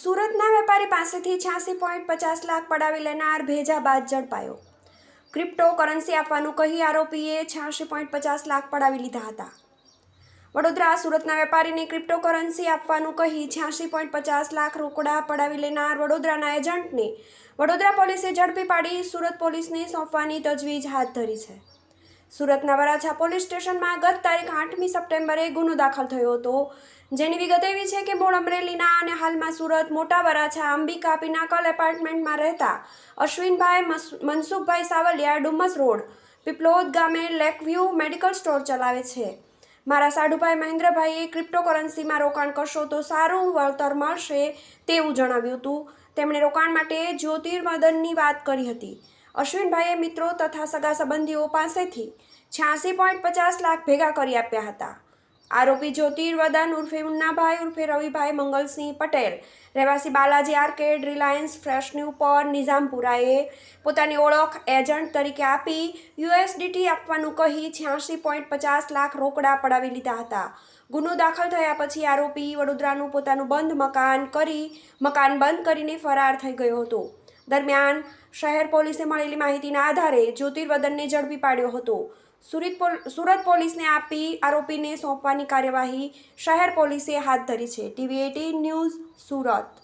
સુરતના વેપારી પાસેથી 86.50 લાખ પડાવી લેનાર ભેજાબાદ ઝડપાયો। ક્રિપ્ટોકરન્સી આપવાનું કહી આરોપીએ 86.50 લાખ પડાવી લીધા હતા। વડોદરા સુરતના વેપારીને ક્રિપ્ટોકરન્સી આપવાનું કહી 86.50 લાખ રોકડા પડાવી લેનાર વડોદરાના એજન્ટને વડોદરા પોલીસે ઝડપી પાડી સુરત પોલીસને સોંપવાની તજવીજ હાથ ધરી છે। સુરતના વરાછા પોલીસ સ્ટેશનમાં ગત તારીખ 8મી સપ્ટેમ્બરે ગુનો દાખલ થયો હતો, જેની વિગત એવી છે કે મૂળ અમરેલીના અને હાલમાં સુરત મોટા વરાછા અંબિકા પિનાકલ એપાર્ટમેન્ટમાં રહેતા અશ્વિનભાઈ મનસુખભાઈ સાવલિયા ડુમસ રોડ પીપલોદ ગામે લેકવ્યૂ મેડિકલ સ્ટોર ચલાવે છે। મારા સાઢુભાઈ મહેન્દ્રભાઈએ ક્રિપ્ટોકરન્સીમાં રોકાણ કરશો તો સારું વળતર મળશે તેવું જણાવ્યું હતું। તેમણે રોકાણ માટે જ્યોતિર્વદનની વાત કરી હતી। અશ્વિનભાઈએ મિત્રો તથા સગા સંબંધીઓ પાસેથી 86.50 લાખ ભેગા કરી આપ્યા હતા। આરોપી જ્યોતિર્વદન ઉર્ફે મુન્નાભાઈ ઉર્ફે રવિભાઈ મંગલસિંહ પટેલ રહેવાસી બાલાજી આર્કેડ રિલાયન્સ ફ્રેશન્યુ પર નિઝામપુરાએ પોતાની ઓળખ એજન્ટ તરીકે આપી યુએસડીટી આપવાનું કહી 86.50 લાખ રોકડા પડાવી લીધા હતા। ગુનો દાખલ થયા પછી આરોપી વડોદરાનું પોતાનું મકાન બંધ કરીને ફરાર થઈ ગયો હતો। દરમિયાન શહેર પોલીસે મળેલી માહિતીના આધારે જ્યોતિર્વદનને ઝડપી પાડ્યો હતો। સુરત પોલીસને આપી આરોપીને સોંપવાની કાર્યવાહી શહેર પોલીસે હાથ ધરી છે। TV18 news Surat.